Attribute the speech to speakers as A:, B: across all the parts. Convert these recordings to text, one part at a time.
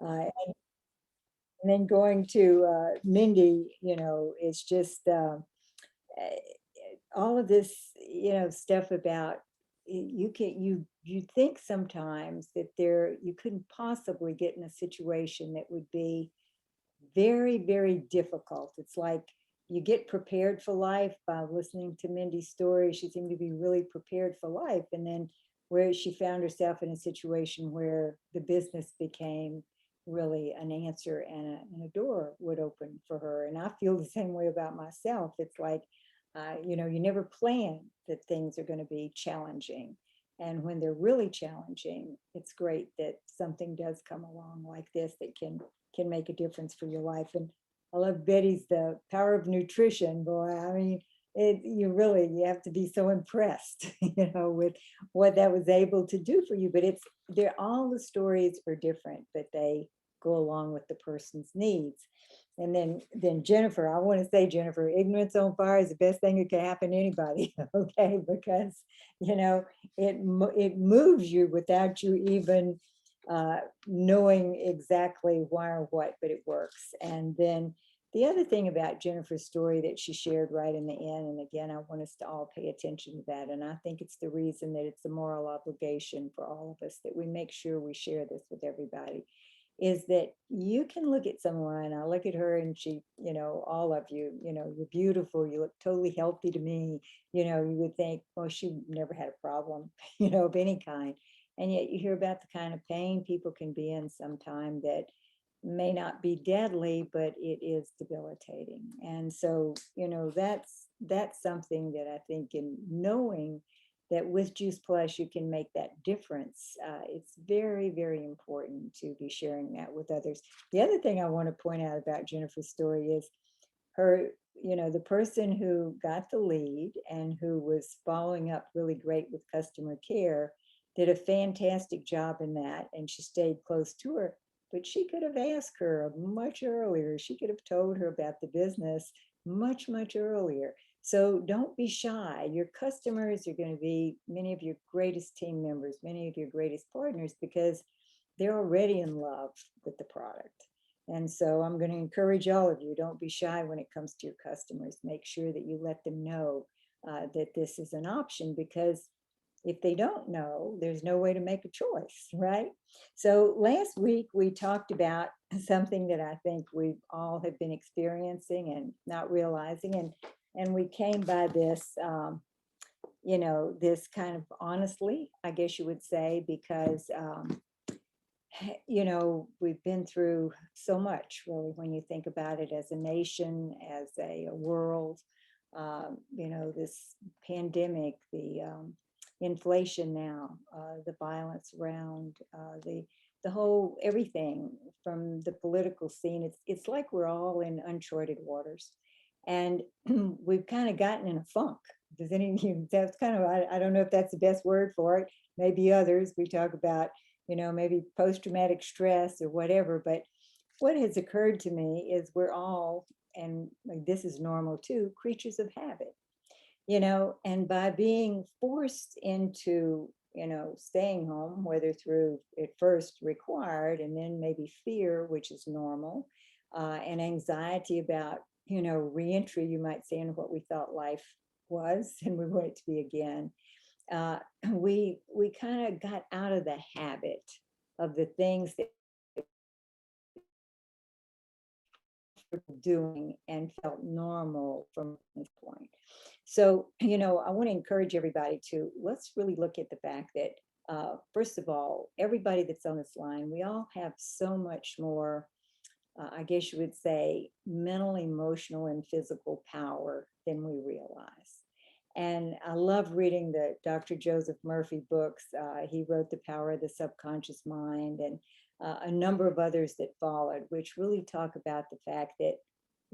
A: And then going to Mindy, it's just all of this, stuff about you think sometimes that you couldn't possibly get in a situation that would be very, very difficult. It's like you get prepared for life by listening to Mindy's story. She seemed to be really prepared for life. And then where she found herself in a situation where the business became really an answer and a door would open for her. And I feel the same way about myself. It's like, you never plan that things are going to be challenging. And when they're really challenging, it's great that something does come along like this that can make a difference for your life. And I love Betty's The Power of Nutrition. Boy, I mean, you have to be so impressed, with what that was able to do for you. But all the stories are different, but they go along with the person's needs. And then Jennifer, I want to say, Jennifer, ignorance on fire is the best thing that can happen to anybody. Okay, because it moves you without you even knowing exactly why or what, but it works. And then the other thing about Jennifer's story that she shared right in the end, and again, I want us to all pay attention to that. And I think it's the reason that it's a moral obligation for all of us that we make sure we share this with everybody, is that you can look at someone. I look at her and she, all of you, you're beautiful. You look totally healthy to me. You would think, well, she never had a problem, of any kind. And yet you hear about the kind of pain people can be in sometime that may not be deadly, but it is debilitating. And so, that's something that I think, in knowing that with Juice Plus you can make that difference, it's very, very important to be sharing that with others. The other thing I want to point out about Jennifer's story is her, the person who got the lead and who was following up really great with customer care did a fantastic job in that, and she stayed close to her. But she could have asked her much earlier. She could have told her about the business much, much earlier. So don't be shy. Your customers are going to be many of your greatest team members, many of your greatest partners, because they're already in love with the product. And so I'm going to encourage all of you, don't be shy when it comes to your customers. Make sure that you let them know that this is an option, because if they don't know, there's no way to make a choice, right? So last week we talked about something that I think we all have been experiencing and not realizing, and we came by this, this kind of honestly, I guess you would say, because we've been through so much, really, when you think about it, as a nation, as a world. This pandemic, the inflation now, the violence around, the whole everything from the political scene. It's like we're all in uncharted waters, and we've kind of gotten in a funk. Does any of you? That's kind of, I don't know if that's the best word for it. Maybe others. We talk about maybe post-traumatic stress or whatever. But what has occurred to me is we're all, and like, this is normal too, creatures of habit. And by being forced into, staying home, whether through at first required and then maybe fear, which is normal, and anxiety about, reentry, you might say, in what we thought life was and we want it to be again. We kind of got out of the habit of the things that we were doing and felt normal from this point. So, I want to encourage everybody to, let's really look at the fact that, first of all, everybody that's on this line, we all have so much more, I guess you would say, mental, emotional, and physical power than we realize. And I love reading the Dr. Joseph Murphy books. He wrote The Power of the Subconscious Mind, and a number of others that followed, which really talk about the fact that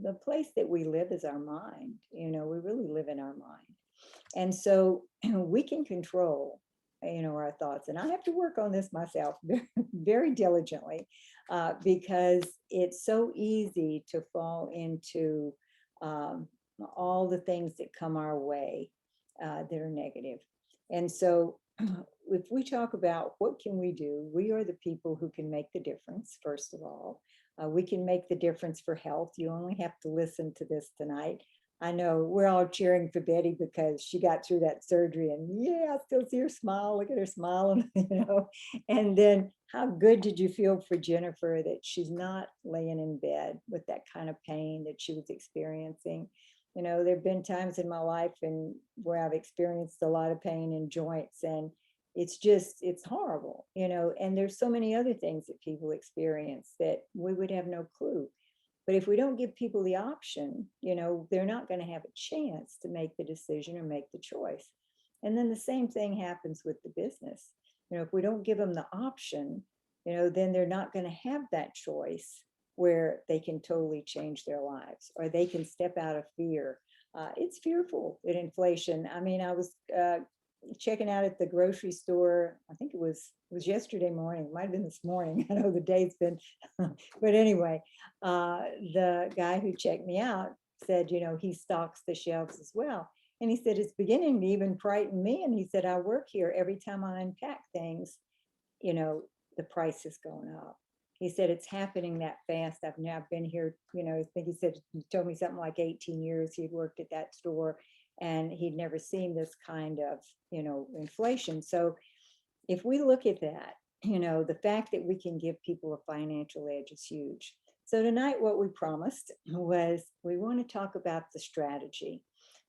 A: the place that we live is our mind. We really live in our mind. And so we can control, our thoughts. And I have to work on this myself very, very diligently, because it's so easy to fall into all the things that come our way that are negative. And so if we talk about what can we do, we are the people who can make the difference, first of all. We can make the difference for health. You only have to listen to this tonight. I know we're all cheering for Betty because she got through that surgery, and yeah, I still see her smile. Look at her smile, and And then how good did you feel for Jennifer that she's not laying in bed with that kind of pain that she was experiencing? There have been times in my life and where I've experienced a lot of pain in joints, and it's horrible, and there's so many other things that people experience that we would have no clue. But if we don't give people the option, they're not going to have a chance to make the decision or make the choice. And then the same thing happens with the business. If we don't give them the option, then they're not going to have that choice where they can totally change their lives or they can step out of fear. It's fearful in inflation. I mean, I was checking out at the grocery store. I think it was yesterday morning. It might have been this morning. I know the day's been, but anyway, the guy who checked me out said, he stocks the shelves as well. And he said, it's beginning to even frighten me. And he said, I work here. Every time I unpack things, the price is going up. He said, it's happening that fast. I've now been here, I think he told me something like 18 years he'd worked at that store, and he'd never seen this kind of, inflation. So if we look at that, the fact that we can give people a financial edge is huge. So tonight, what we promised was we want to talk about the strategy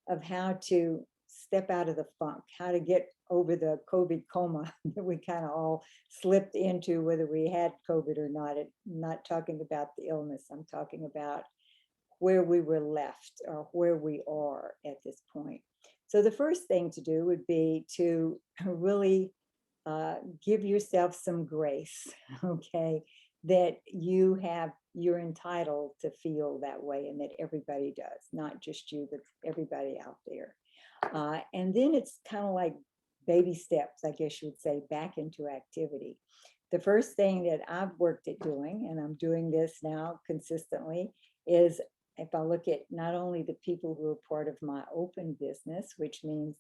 A: of how to step out of the funk, how to get over the COVID coma that we kind of all slipped into, whether we had COVID or not. I'm not talking about the illness. I'm talking about where we were left or where we are at this point. So the first thing to do would be to really give yourself some grace, okay, that you're entitled to feel that way and that everybody does, not just you, but everybody out there. And then it's kind of like baby steps, I guess you would say, back into activity. The first thing that I've worked at doing, and I'm doing this now consistently, is if I look at not only the people who are part of my open business, which means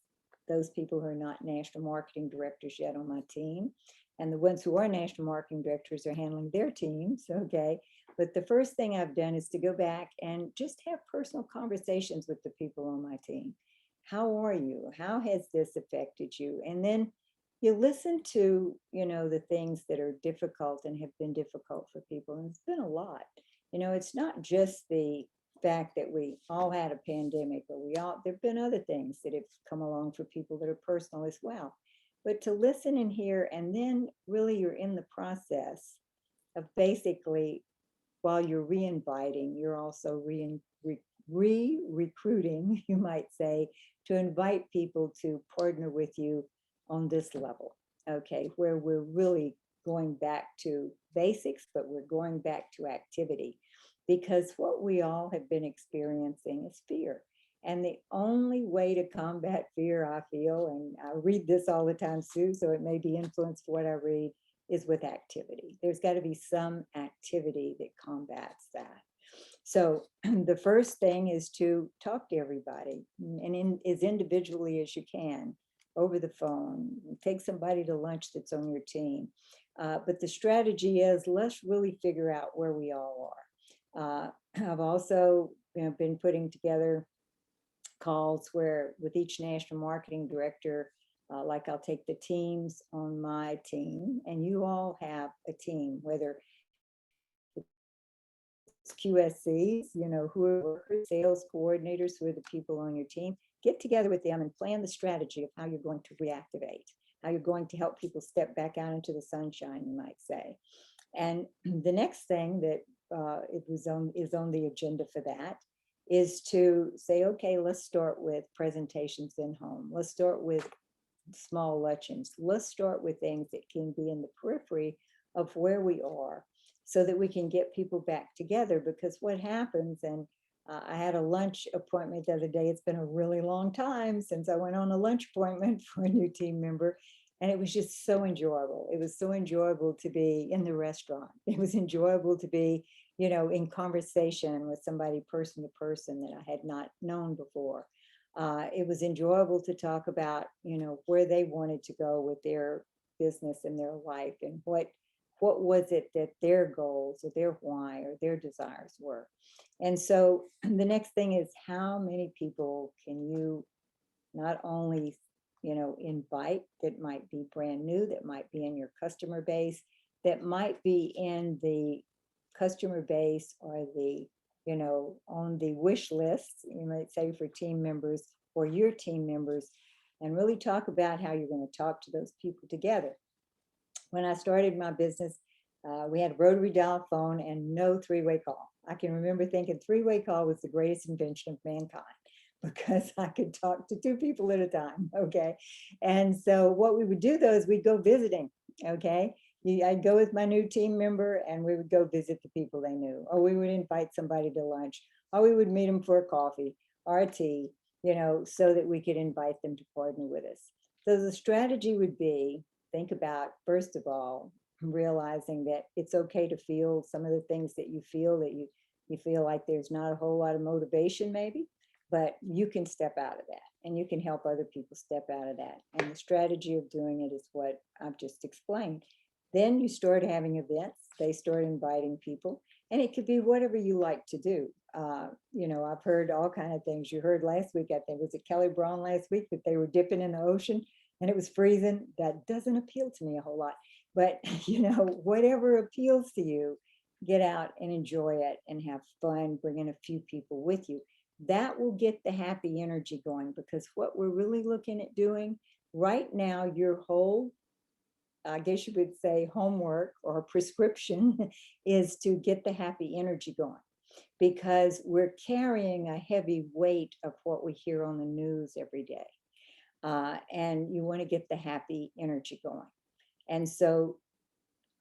A: those people who are not national marketing directors yet on my team, and the ones who are national marketing directors are handling their teams, okay? But the first thing I've done is to go back and just have personal conversations with the people on my team. How are you? How has this affected you? And then you listen to, the things that are difficult and have been difficult for people. And it's been a lot. It's not just the fact that we all had a pandemic, but there've been other things that have come along for people that are personal as well. But to listen and hear, and then really you're in the process of basically, while you're re-inviting, you're also re-recruiting, you might say, to invite people to partner with you on this level, okay, where we're really going back to basics, but we're going back to activity. Because what we all have been experiencing is fear. And the only way to combat fear, I feel, and I read this all the time, Sue, so it may be influenced by what I read, is with activity. There's got to be some activity that combats that. So the first thing is to talk to everybody, and as individually as you can, over the phone. Take somebody to lunch that's on your team. But the strategy is, let's really figure out where we all are. I've also been putting together calls where with each national marketing director, like I'll take the teams on my team, and you all have a team, whether it's QSCs, who are workers, sales coordinators, who are the people on your team. Get together with them and plan the strategy of how you're going to reactivate, how you're going to help people step back out into the sunshine, you might say. And the next thing that is on the agenda for that is to say, okay, let's start with presentations in home. Let's start with small luncheons. Let's start with things that can be in the periphery of where we are so that we can get people back together. Because what happens, and I had a lunch appointment the other day. It's been a really long time since I went on a lunch appointment for a new team member. And it was just so enjoyable. It was so enjoyable to be in the restaurant. It was enjoyable to be, in conversation with somebody person to person that I had not known before. It was enjoyable to talk about, where they wanted to go with their business and their life, and what was it that their goals or their why or their desires were. And so the next thing is, how many people can you not only, invite, that might be brand new, that might be in your customer base, that might be in the customer base, or the, on the wish list, you might say, for team members or your team members, and really talk about how you're going to talk to those people together. When I started my business, we had a rotary dial phone and no three-way call. I can remember thinking three-way call was the greatest invention of mankind, because I could talk to two people at a time. Okay. And so what we would do though is we'd go visiting. Okay. I'd go with my new team member and we would go visit the people they knew, or we would invite somebody to lunch, or we would meet them for a coffee or a tea, so that we could invite them to partner with us. So the strategy would be, think about, first of all, realizing that it's okay to feel some of the things that you feel, that you feel like there's not a whole lot of motivation maybe, but you can step out of that and you can help other people step out of that. And the strategy of doing it is what I've just explained. Then you start having events, they start inviting people, and it could be whatever you like to do. I've heard all kind of things. You heard last week, I think, was it Kelly Brown last week, that they were dipping in the ocean and it was freezing. That doesn't appeal to me a whole lot, but whatever appeals to you, get out and enjoy it and have fun, bring in a few people with you. That will get the happy energy going, because what we're really looking at doing right now, your whole, I guess you would say, homework or prescription is to get the happy energy going, because we're carrying a heavy weight of what we hear on the news every day. And you want to get the happy energy going. And so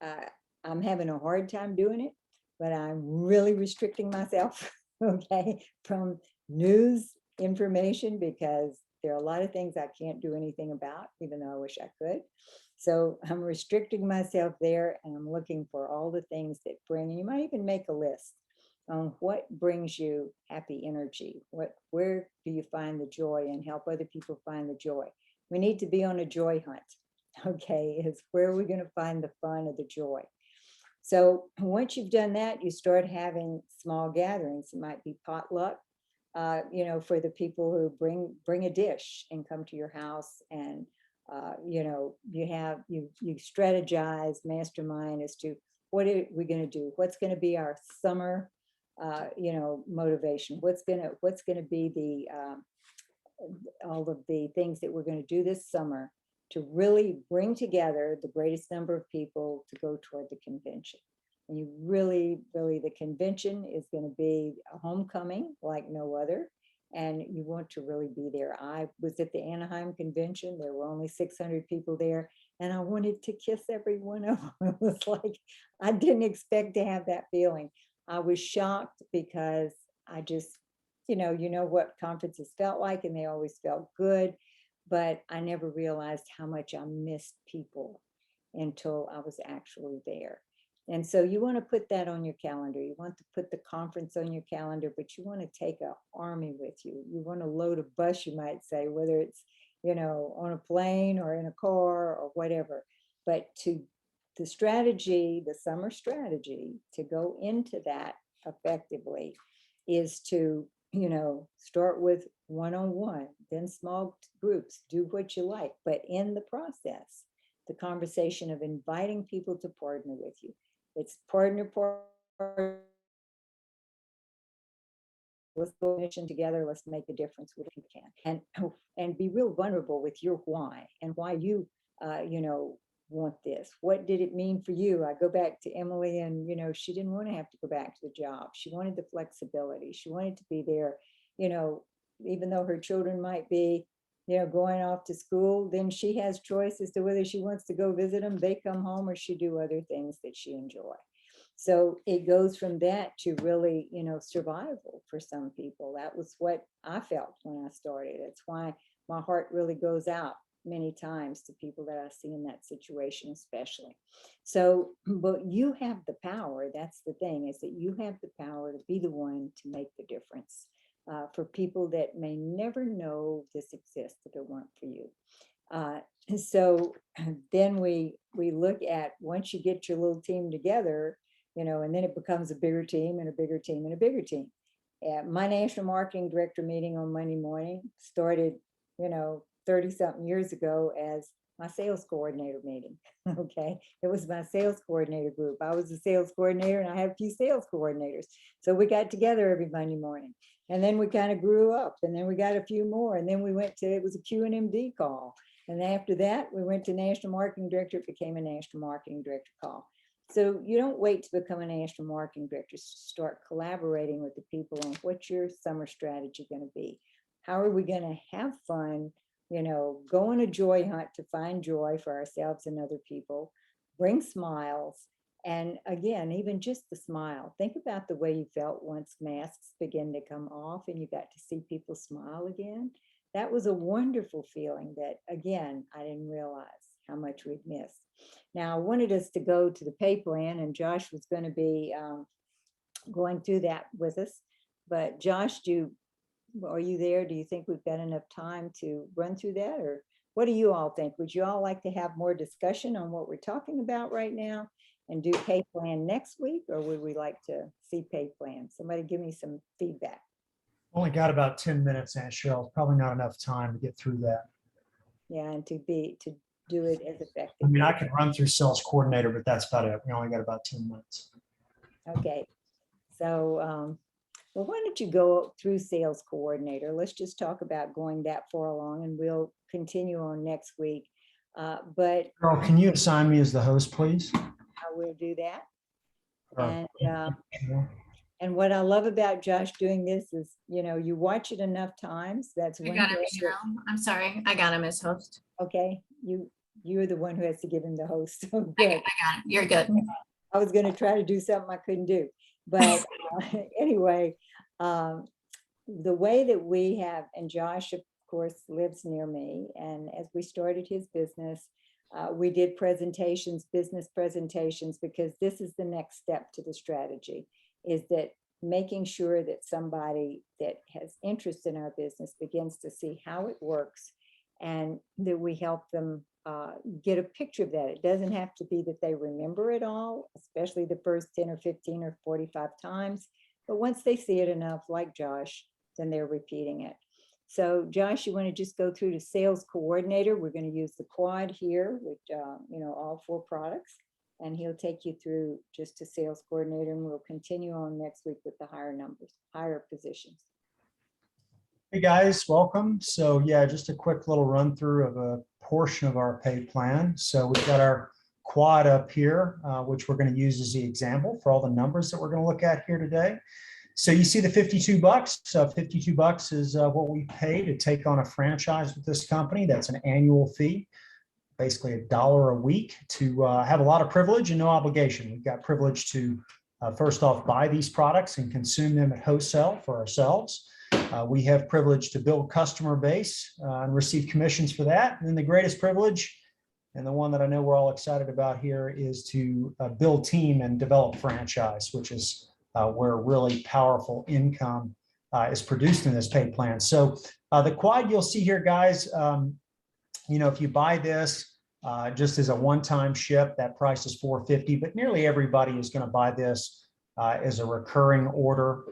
A: I'm having a hard time doing it, but I'm really restricting myself, okay, from news information, because there are a lot of things I can't do anything about, even though I wish I could. So I'm restricting myself there, and I'm looking for all the things that bring, and you might even make a list on what brings you happy energy. Where do you find the joy, and help other people find the joy? We need to be on a joy hunt. Okay, is where we're going to find the fun or the joy. So once you've done that, you start having small gatherings. It might be potluck, for the people who bring a dish and come to your house, and you strategize, mastermind as to what are we going to do, what's going to be our summer, motivation, what's going to be the all of the things that we're going to do this summer to really bring together the greatest number of people to go toward the convention. And you really, the convention is going to be a homecoming like no other. And you want to really be there. I was at the Anaheim convention. There were only 600 people there, and I wanted to kiss every one of them. It was like, I didn't expect to have that feeling. I was shocked, because I just, you know what conferences felt like, and they always felt good, but I never realized how much I missed people until I was actually there. And so you want to put that on your calendar. You want to put the conference on your calendar, but you want to take an army with you. You want to load a bus, you might say, whether it's, on a plane or in a car or whatever. But the strategy, the summer strategy to go into that effectively is to, start with one-on-one, then small groups, do what you like. But in the process, the conversation of inviting people to partner with you. It's partner. Let's go mission together. Let's make a difference with you can, and be real vulnerable with your why, and why you, want this. What did it mean for you? I go back to Emily, and she didn't want to have to go back to the job. She wanted the flexibility. She wanted to be there, even though her children might be, going off to school, then she has choice as to whether she wants to go visit them. They come home, or she do other things that she enjoy. So it goes from that to really, survival for some people. That was what I felt when I started. That's why my heart really goes out many times to people that I see in that situation, especially. So, but you have the power. That's the thing, is that you have the power to be the one to make the difference. for people that may never know this exists if it weren't for you. So then we look at, once you get your little team together, you know, and then it becomes a bigger team and a bigger team and a bigger team. My national marketing director meeting on Monday morning started, you know, 30 something years ago as my sales coordinator meeting. Okay. It was my sales coordinator group. I was a sales coordinator and I had a few sales coordinators. So we got together every Monday morning, and then we kind of grew up, and then we got a few more. And then we went to, it was a Q&MD call. And after that, we went to national marketing director. It became a national marketing director call. So you don't wait to become a national marketing director. Start collaborating with the people on what's your summer strategy going to be. How are we going to have fun? You know, go on a joy hunt to find joy for ourselves and other people. Bring smiles. And again, even just the smile. Think about the way you felt once masks began to come off and you got to see people smile again. That was a wonderful feeling that, again, I didn't realize how much we'd missed. Now, I wanted us to go to the Payplan, and Josh was going to be going through that with us. But Josh, are you there? Do you think we've got enough time to run through that? Or what do you all think? Would you all like to have more discussion on what we're talking about right now and do Payplan next week? Or would we like to see Payplan? Somebody give me some feedback.
B: Only got about 10 minutes, Aunt Cheryl. Probably not enough time to get through that.
A: Yeah, and to do it as effectively.
B: I mean, I can run through sales coordinator, but that's about it. We only got about 10 minutes.
A: Okay. So, well, why don't you go through sales coordinator? Let's just talk about going that far along, and we'll continue on next week. But
B: Cheryl, can you assign me as the host, please?
A: I will do that.
B: Or-
A: And what I love about Josh doing this is, you know, you watch it enough times. That's
C: I
A: one
C: got him,
A: thing.
C: Cheryl. I'm sorry. I got him as host.
A: Okay, you're the one who has to give him the host. So
C: I
A: good.
C: got it. You're good.
A: I was going to try to do something I couldn't do, but anyway, the way that we have, and Josh, of course, lives near me, and as we started his business, we did presentations, business presentations, because this is the next step to the strategy, is that making sure that somebody that has interest in our business begins to see how it works, and that we help them get a picture of that. It doesn't have to be that they remember it all, especially the first 10 or 15 or 45 times. But once they see it enough, like Josh, then they're repeating it. So Josh, you want to just go through the sales coordinator? We're going to use the quad here with, you know, all 4 products. And he'll take you through just a sales coordinator, and we'll continue on next week with the higher numbers, higher positions.
B: Hey guys, welcome. So yeah, just a quick little run through of a portion of our pay plan. So we've got our quad up here, which we're going to use as the example for all the numbers that we're going to look at here today. So you see the $52. So $52 is what we pay to take on a franchise with this company. That's an annual fee, basically $1 a week, to have a lot of privilege and no obligation. We've got privilege to first off buy these products and consume them at wholesale for ourselves. We have privilege to build customer base and receive commissions for that. And then the greatest privilege, and the one that I know we're all excited about here, is to build team and develop franchise, which is where really powerful income is produced in this pay plan. So the quad you'll see here, guys, you know, if you buy this just as a one-time ship, that price is $450, but nearly everybody is going to buy this as a recurring order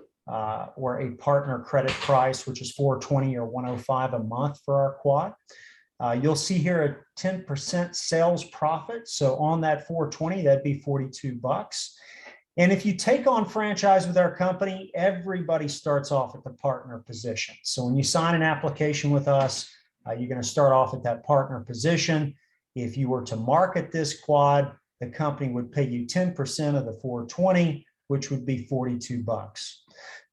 B: or a partner credit price, which is $420 or $105 a month for our quad. You'll see here a 10% sales profit. So on that $420, that'd be $42. And if you take on franchise with our company, everybody starts off at the partner position. So when you sign an application with us, you're going to start off at that partner position. If you were to market this quad, the company would pay you 10% of the $420, which would be $42.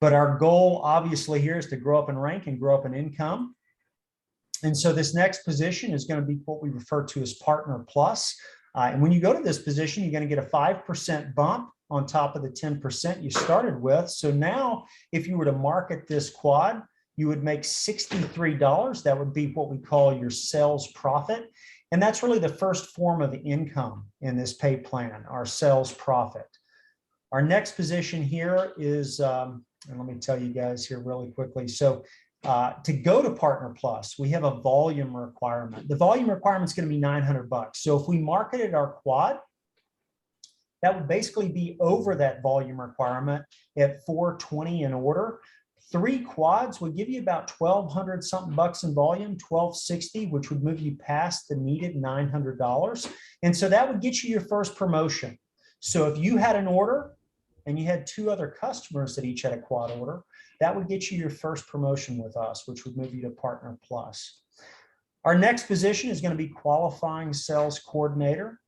B: But our goal, obviously, here is to grow up in rank and grow up in income. And so this next position is going to be what we refer to as Partner Plus. And when you go to this position, you're going to get a 5% bump on top of the 10% you started with. So now, if you were to market this quad, you would make $63. That would be what we call your sales profit. And that's really the first form of income in this pay plan, our sales profit. Our next position here is And let me tell you guys here really quickly. So to go to Partner Plus, we have a volume requirement. The volume requirement is going to be $900. So if we marketed our quad, that would basically be over that volume requirement at $420 an order. 3 quads would give you about 1,200 something bucks in volume, 1,260, which would move you past the needed $900. And so that would get you your first promotion. So if you had an order and you had 2 other customers that each had a quad order, that would get you your first promotion with us, which would move you to Partner Plus. Our next position is going to be qualifying sales coordinator.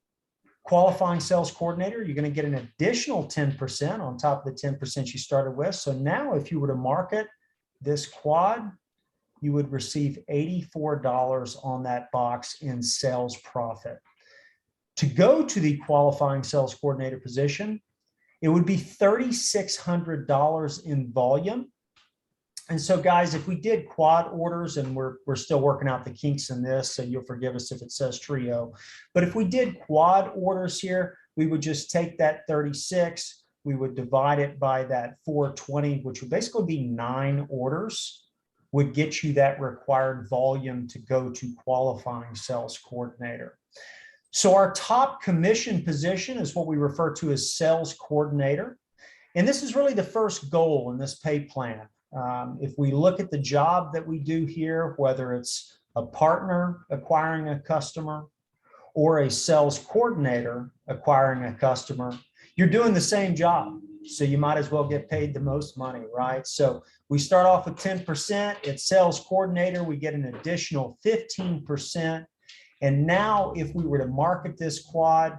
B: Qualifying sales coordinator, you're going to get an additional 10% on top of the 10% you started with. So now if you were to market this quad, you would receive $84 on that box in sales profit. To go to the qualifying sales coordinator position, it would be $3,600 in volume. And so guys, if we did quad orders, and we're still working out the kinks in this, so you'll forgive us if it says trio, but if we did quad orders here, we would just take that 36, we would divide it by that 420, which would basically be 9 orders, would get you that required volume to go to qualifying sales coordinator. So our top commission position is what we refer to as sales coordinator. And this is really the first goal in this pay plan. If we look at the job that we do here, whether it's a partner acquiring a customer or a sales coordinator acquiring a customer, you're doing the same job. So you might as well get paid the most money, right? So we start off with 10%. At sales coordinator, we get an additional 15%. And now if we were to market this quad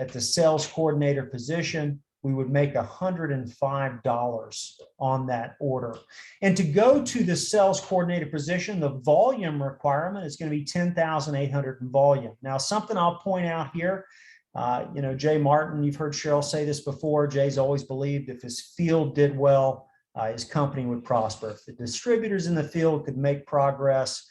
B: at the sales coordinator position, we would make $105 on that order. And to go to the sales coordinator position, the volume requirement is going to be 10,800 in volume. Now, something I'll point out here, Jay Martin, you've heard Cheryl say this before. Jay's always believed if his field did well, his company would prosper. If the distributors in the field could make progress,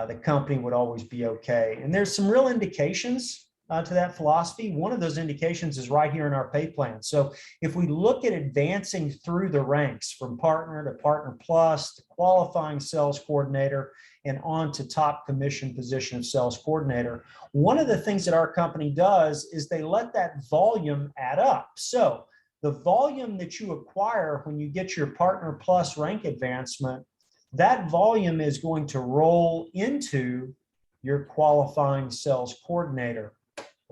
B: the company would always be okay. And there's some real indications to that philosophy. One of those indications is right here in our pay plan. So if we look at advancing through the ranks from partner to partner plus to qualifying sales coordinator and on to top commission position of sales coordinator, one of the things that our company does is they let that volume add up. So the volume that you acquire when you get your partner plus rank advancement, that volume is going to roll into your qualifying sales coordinator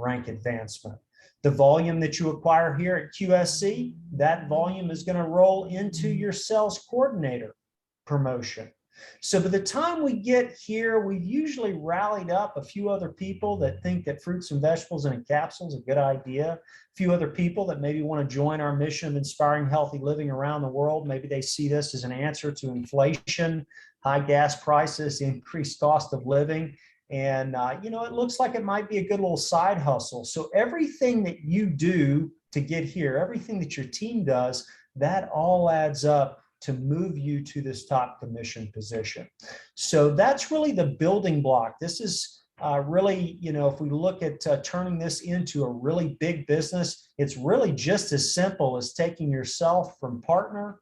B: rank advancement. The volume that you acquire here at QSC, that volume is going to roll into your sales coordinator promotion. So by the time we get here, we've usually rallied up a few other people that think that fruits and vegetables in a capsule is a good idea. A few other people that maybe want to join our mission of inspiring healthy living around the world. Maybe they see this as an answer to inflation, high gas prices, increased cost of living. And, it looks like it might be a good little side hustle. So everything that you do to get here, everything that your team does, that all adds up to move you to this top commission position. So that's really the building block. This is really, if we look at turning this into a really big business, it's really just as simple as taking yourself from partner,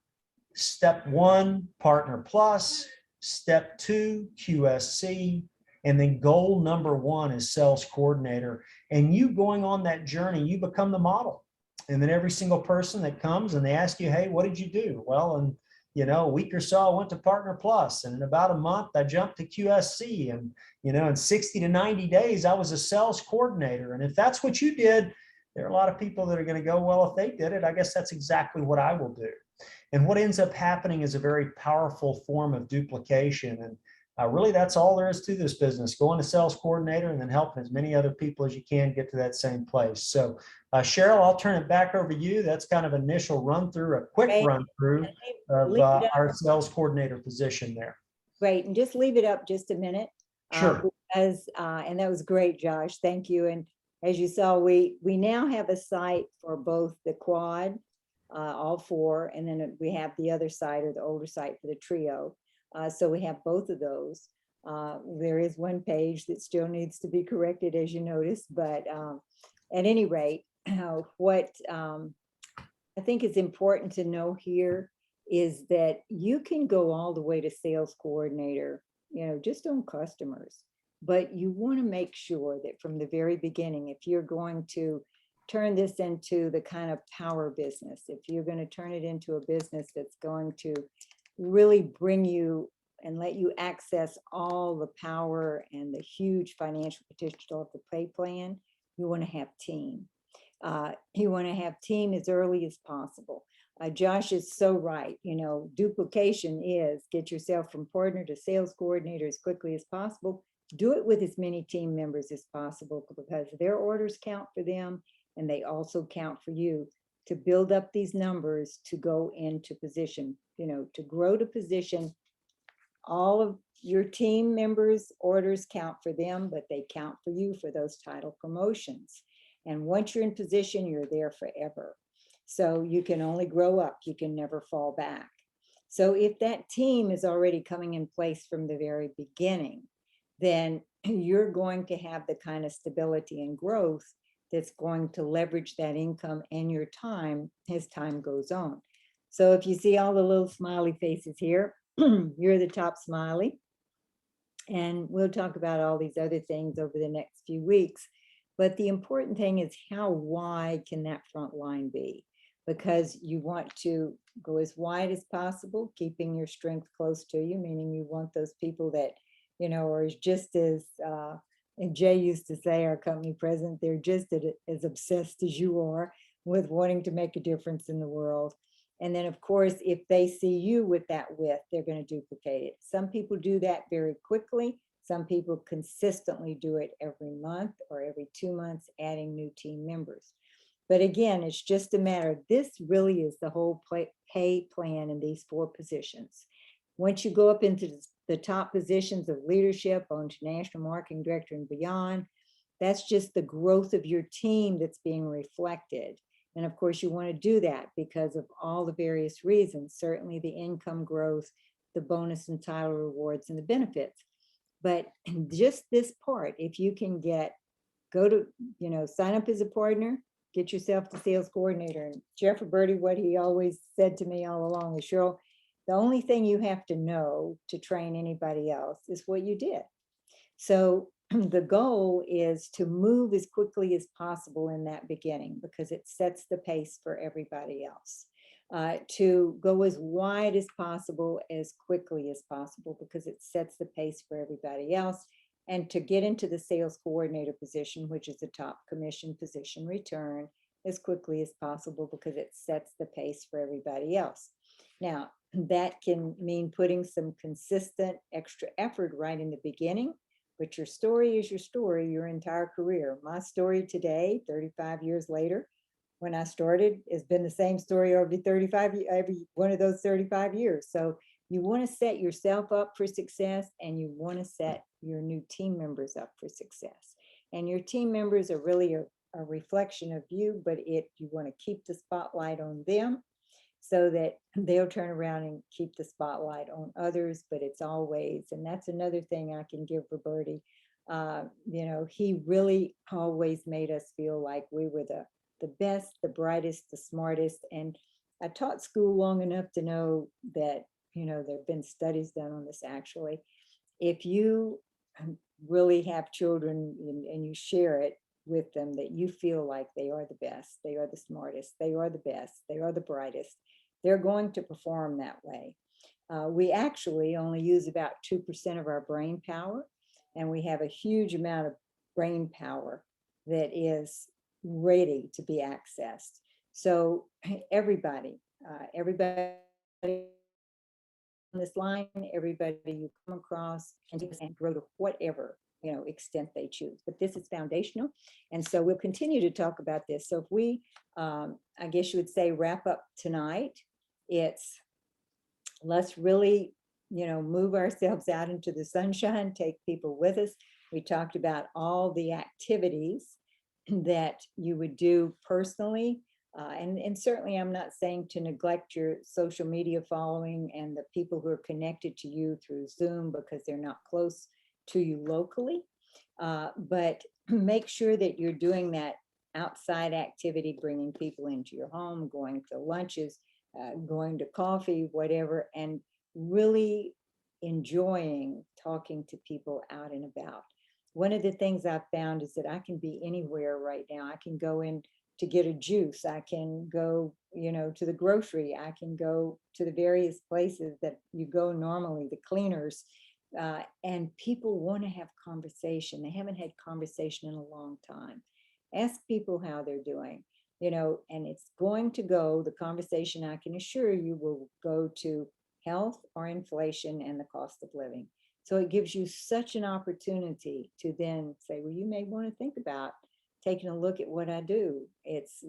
B: step 1, partner plus, step 2, QSC, and then goal number 1 is sales coordinator. And you going on that journey, you become the model. And then every single person that comes and they ask you, hey, what did you do? Well, in a week or so, I went to Partner Plus, and in about a month, I jumped to QSC. And, in 60 to 90 days, I was a sales coordinator. And if that's what you did, there are a lot of people that are going to go, well, if they did it, I guess that's exactly what I will do. And what ends up happening is a very powerful form of duplication. And really, that's all there is to this business, going to sales coordinator and then helping as many other people as you can get to that same place. So Cheryl, I'll turn it back over to you. That's kind of initial run through, a quick run through of our sales coordinator position there.
A: Great. And just leave it up just a minute.
B: Sure.
A: And that was great, Josh. Thank you. And as you saw, we now have a site for both the quad, all 4, and then we have the other site, or the older site, for the trio. So we have both of those. There is one page that still needs to be corrected, as you noticed, but at any rate, what I think is important to know here is that you can go all the way to sales coordinator, just on customers. But you want to make sure that from the very beginning, if you're going to turn this into the kind of power business, if you're going to turn it into a business that's going to really bring you and let you access all the power and the huge financial potential of the pay plan, you want to have team. You want to have team as early as possible. Josh is so right. Duplication is get yourself from partner to sales coordinator as quickly as possible. Do it with as many team members as possible because their orders count for them and they also count for you to build up these numbers to go into position, to grow to position. All of your team members' orders count for them, but they count for you for those title promotions. And once you're in position, you're there forever. So you can only grow up, you can never fall back. So if that team is already coming in place from the very beginning, then you're going to have the kind of stability and growth that's going to leverage that income and your time as time goes on. So if you see all the little smiley faces here, you're the top smiley. And we'll talk about all these other things over the next few weeks. But the important thing is how wide can that front line be? Because you want to go as wide as possible, keeping your strength close to you, meaning you want those people that, are just as, and Jay used to say, our company president, they're just as obsessed as you are with wanting to make a difference in the world. And then, of course, if they see you with that width, they're going to duplicate it. Some people do that very quickly. Some people consistently do it every month or every 2 months, adding new team members. But again, it's just a matter, this really is the whole pay plan in these 4 positions. Once you go up into the top positions of leadership, on to national marketing director and beyond, that's just the growth of your team that's being reflected. And of course, you want to do that because of all the various reasons, certainly the income growth, the bonus and title rewards, and the benefits. But just this part, if you can go to, sign up as a partner, get yourself the sales coordinator. And Jeff Roberti, what he always said to me all along is, Cheryl, the only thing you have to know to train anybody else is what you did. So the goal is to move as quickly as possible in that beginning because it sets the pace for everybody else. To go as wide as possible, as quickly as possible, because it sets the pace for everybody else. And to get into the sales coordinator position, which is the top commission position return, as quickly as possible because it sets the pace for everybody else. Now, that can mean putting some consistent extra effort right in the beginning, but your story is your story, your entire career. My story today, 35 years later, when I started, has been the same story every one of those 35 years. So you want to set yourself up for success and you want to set your new team members up for success. And your team members are really a reflection of you, but you want to keep the spotlight on them so that they'll turn around and keep the spotlight on others. But it's always, and that's another thing I can give Roberti, he really always made us feel like we were the best, the brightest, the smartest. And I taught school long enough to know that, there have been studies done on this actually. If you really have children and you share it with them, that you feel like they are the best, they are the smartest, they are the best, they are the brightest, they're going to perform that way. We actually only use about 2% of our brain power, and we have a huge amount of brain power that is ready to be accessed. So everybody on this line, everybody you come across and grow to whatever extent they choose. But this is foundational. And so we'll continue to talk about this. So if we, I guess you would say, wrap up tonight, let's really, move ourselves out into the sunshine, take people with us. We talked about all the activities that you would do personally. And certainly I'm not saying to neglect your social media following and the people who are connected to you through Zoom because they're not close to you locally. But make sure that you're doing that outside activity, bringing people into your home, going to lunches, going to coffee, whatever, and really enjoying talking to people out and about. One of the things I've found is that I can be anywhere right now. I can go in to get a juice. I can go, to the grocery. I can go to the various places that you go normally, the cleaners. And people want to have conversation. They haven't had conversation in a long time. Ask people how they're doing, and it's going to go, the conversation, I can assure you, will go to health or inflation and the cost of living. So it gives you such an opportunity to then say, well, you may want to think about taking a look at what I do. It's,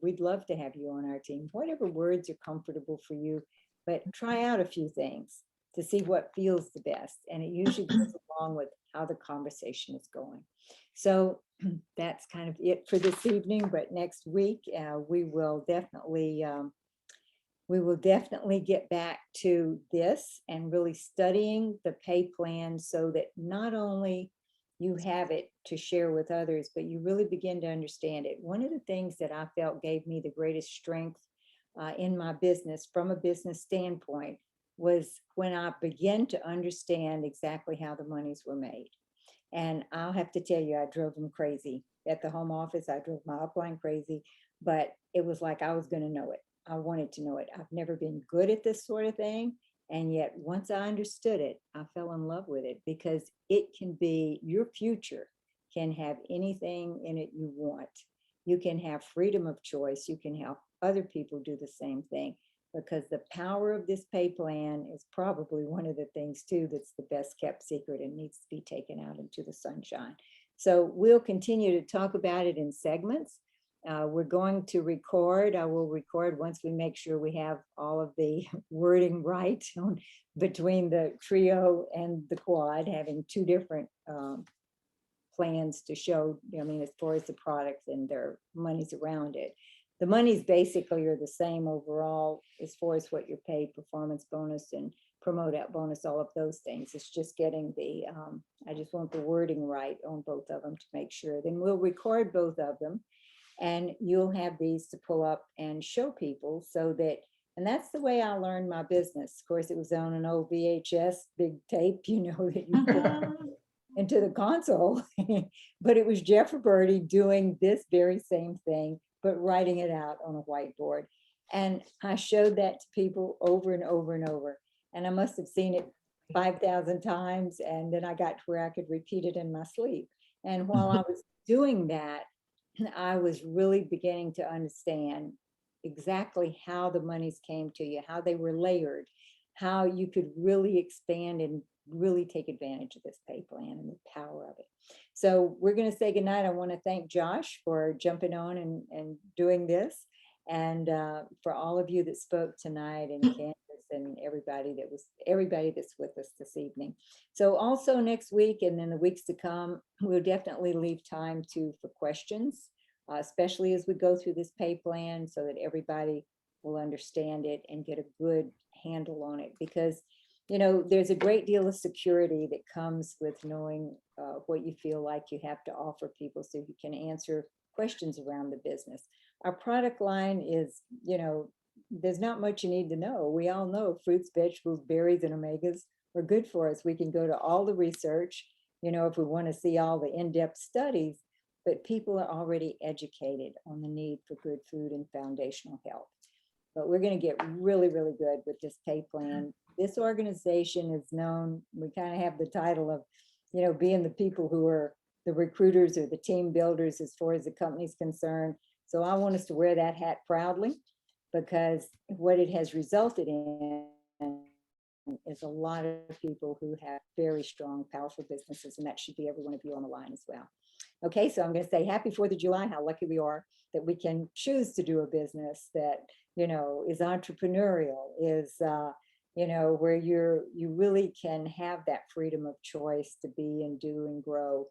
A: we'd love to have you on our team, whatever words are comfortable for you, but try out a few things to see what feels the best. And it usually goes along with how the conversation is going. So that's kind of it for this evening, but next week we will definitely get back to this and really studying the pay plan so that not only you have it to share with others, but you really begin to understand it. One of the things that I felt gave me the greatest strength in my business from a business standpoint was when I began to understand exactly how the monies were made. And I'll have to tell you, I drove them crazy. At the home office, I drove my upline crazy, but it was like I was going to know it. I wanted to know it. I've never been good at this sort of thing. And yet once I understood it, I fell in love with it because it can be, your future can have anything in it you want. You can have freedom of choice. You can help other people do the same thing, because the power of this pay plan is probably one of the things too that's the best kept secret and needs to be taken out into the sunshine. So we'll continue to talk about it in segments. We're going to record. I will record once we make sure we have all of the wording right between the trio and the quad, having two different plans to show, as far as the products and their monies around it. The monies basically are the same overall as far as what you're paid, performance bonus and promote out bonus, all of those things. It's just getting the, I just want the wording right on both of them to make sure. Then we'll record both of them and you'll have these to pull up and show people so that, and that's the way I learned my business. Of course, it was on an old VHS big tape, that you put into the console, but it was Jeff Roberti doing this very same thing, but writing it out on a whiteboard. And I showed that to people over and over and over. And I must have seen it 5,000 times. And then I got to where I could repeat it in my sleep. And while I was doing that, I was really beginning to understand exactly how the monies came to you, how they were layered, how you could really expand and really take advantage of this pay plan and the power of it. So we're going to say goodnight. I want to thank Josh for jumping on and doing this, and for all of you that spoke tonight, and Candace and everybody that's with us this evening. So also next week and then the weeks to come, we'll definitely leave time for questions, especially as we go through this pay plan, so that everybody will understand it and get a good handle on it. Because there's a great deal of security that comes with knowing what you feel like you have to offer people so you can answer questions around the business. Our product line is, there's not much you need to know. We all know fruits, vegetables, berries, and omegas are good for us. We can go to all the research, if we want to see all the in-depth studies, but people are already educated on the need for good food and foundational health. But we're going to get really, really good with this pay plan. This organization is known, we kind of have the title of, being the people who are the recruiters or the team builders as far as the company's concerned. So I want us to wear that hat proudly, because what it has resulted in is a lot of people who have very strong, powerful businesses, and that should be every one of you on the line as well. Okay, so I'm going to say happy 4th of July, how lucky we are that we can choose to do a business that, is entrepreneurial, is, where you really can have that freedom of choice to be and do and grow.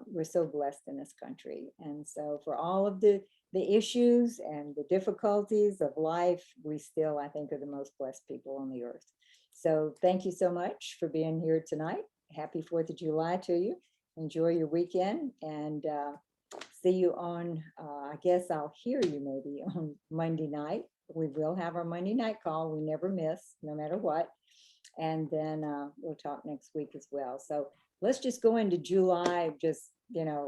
A: We're so blessed in this country. And so for all of the issues and the difficulties of life, we still, I think, are the most blessed people on the earth. So thank you so much for being here tonight. Happy 4th of July to you. Enjoy your weekend, and see you on, I guess I'll hear you maybe on Monday night we will have our Monday night call. We never miss, no matter what. And then we'll talk next week as well. So let's just go into July, just,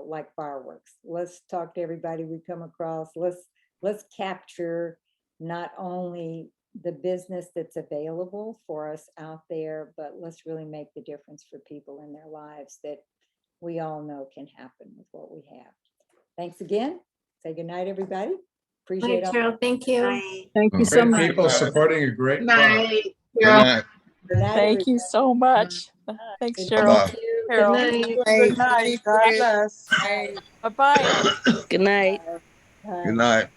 A: like fireworks. Let's talk to everybody we come across. Let's capture not only the business that's available for us out there, but let's really make the difference for people in their lives that we all know can happen with what we have. Thanks again. Say goodnight, everybody. Appreciate
C: Bye,
A: all.
C: Cheryl. Thank you.
D: Thank you so
E: Great
D: much.
E: people supporting a great cause.
F: Night.
E: Good night.
A: Good night,
D: Thank you so much. Thanks,
A: everybody.
D: Cheryl.
E: Bye-bye.
F: Good
D: Cheryl.
F: night.
D: Good night. God bless. Bye-bye.
G: Good night.
A: Bye.
E: Good night.